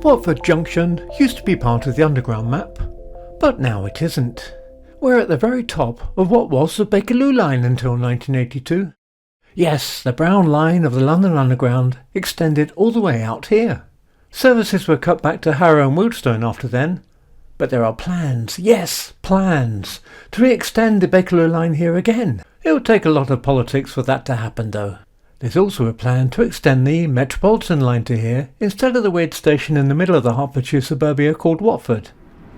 Watford Junction used to be part of the underground map, but now it isn't. We're at the very top of what was the Bakerloo line until 1982. Yes, the brown line of the London Underground extended all the way out here. Services were cut back to Harrow and Wealdstone after then, but there are plans, yes, plans, to re-extend the Bakerloo line here again. It would take a lot of politics for that to happen though. There's also a plan to extend the Metropolitan line to here instead of the weird station in the middle of the Hertfordshire suburbia called Watford.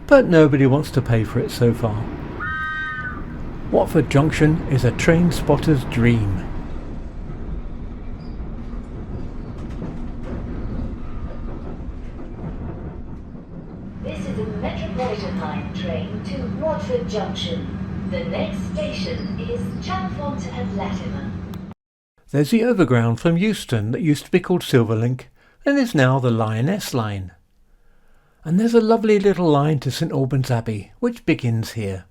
But nobody wants to pay for it so far. Watford Junction is a train spotter's dream. This is a Metropolitan line train to Watford Junction. The next station is Chalfont and Latimer. There's the overground from Euston that used to be called Silverlink and is now the Lioness line. And there's a lovely little line to St Albans Abbey, which begins here.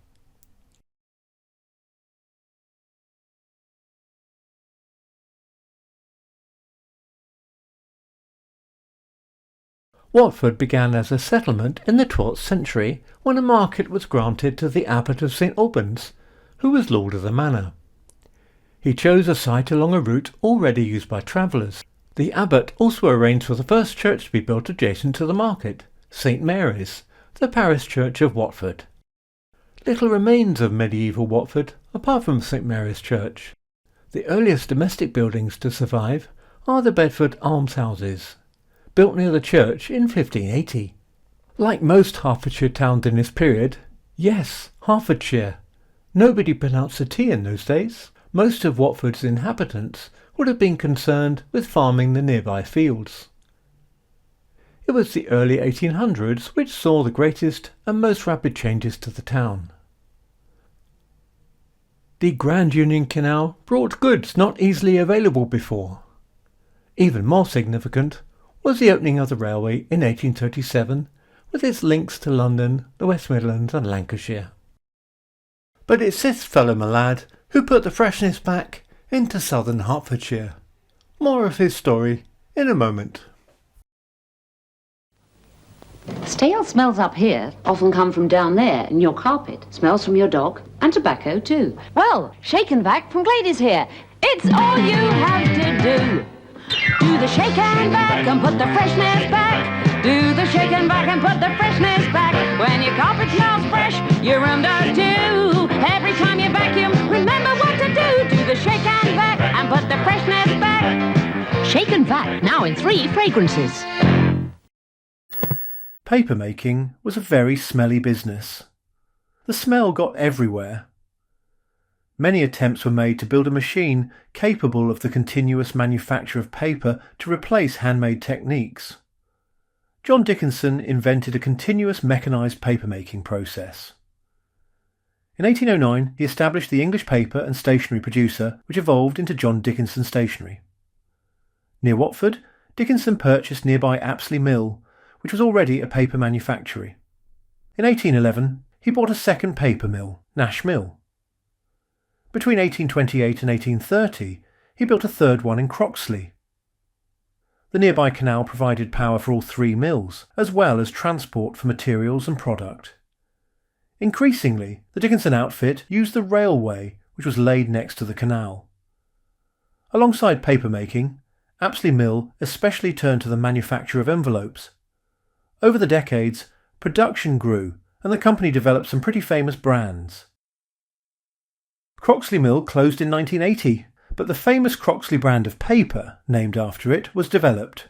Watford began as a settlement in the 12th century when a market was granted to the Abbot of St Albans, who was lord of the manor. He chose a site along a route already used by travellers. The abbot also arranged for the first church to be built adjacent to the market, St Mary's, the parish church of Watford. Little remains of medieval Watford apart from St Mary's Church. The earliest domestic buildings to survive are the Bedford almshouses, built near the church in 1580. Like most Hertfordshire towns in this period, yes, Hertfordshire. Nobody pronounced the T in those days. Most of Watford's inhabitants would have been concerned with farming the nearby fields. It was the early 1800s which saw the greatest and most rapid changes to the town. The Grand Union Canal brought goods not easily available before. Even more significant was the opening of the railway in 1837 with its links to London, the West Midlands and Lancashire. But it's this fellow Malad who put the freshness back into southern Hertfordshire. More of his story in a moment. Stale smells up here often come from down there in your carpet. Smells from your dog and tobacco too. Well, shake and vac from Glady's here. It's all you have to do. Do the shake and vac and put the freshness back. Do the shake and vac and put the freshness back. When your carpet smells fresh, your room does too. Every time you vacuum, remember what to do. Do the shake and vac and put the freshness back. Shake and vac, now in 3 fragrances. Papermaking was a very smelly business. The smell got everywhere. Many attempts were made to build a machine capable of the continuous manufacture of paper to replace handmade techniques. John Dickinson invented a continuous mechanised papermaking process. In 1809 he established the English paper and stationery producer, which evolved into John Dickinson Stationery. Near Watford, Dickinson purchased nearby Apsley Mill, which was already a paper manufactory. In 1811 he bought a second paper mill, Nash Mill. Between 1828 and 1830 he built a third one in Croxley. The nearby canal provided power for all 3 mills, as well as transport for materials and product. Increasingly, the Dickinson outfit used the railway, which was laid next to the canal. Alongside papermaking, Apsley Mill especially turned to the manufacture of envelopes. Over the decades, production grew and the company developed some pretty famous brands. Croxley Mill closed in 1980, but the famous Croxley brand of paper, named after it, was developed.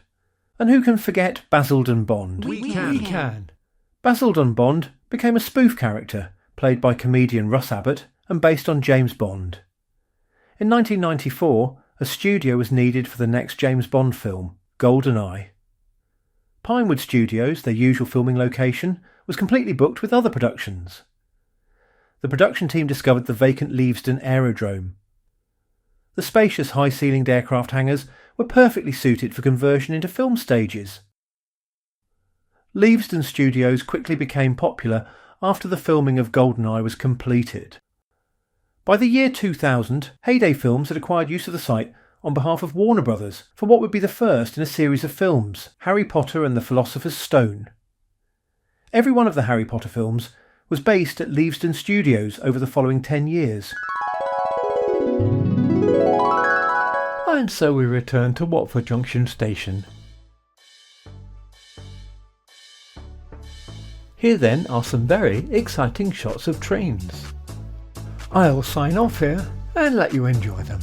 And who can forget Basildon Bond? We can. Basildon Bond became a spoof character, played by comedian Russ Abbott and based on James Bond. In 1994, a studio was needed for the next James Bond film, GoldenEye. Pinewood Studios, their usual filming location, was completely booked with other productions. The production team discovered the vacant Leavesden Aerodrome. The spacious high-ceilinged aircraft hangars were perfectly suited for conversion into film stages. Leavesden Studios quickly became popular after the filming of GoldenEye was completed. By the year 2000, Heyday Films had acquired use of the site on behalf of Warner Brothers for what would be the first in a series of films, Harry Potter and the Philosopher's Stone. Every one of the Harry Potter films was based at Leavesden Studios over the following 10 years. And so we return to Watford Junction station. Here then are some very exciting shots of trains. I'll sign off here and let you enjoy them.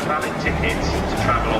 Valid tickets to travel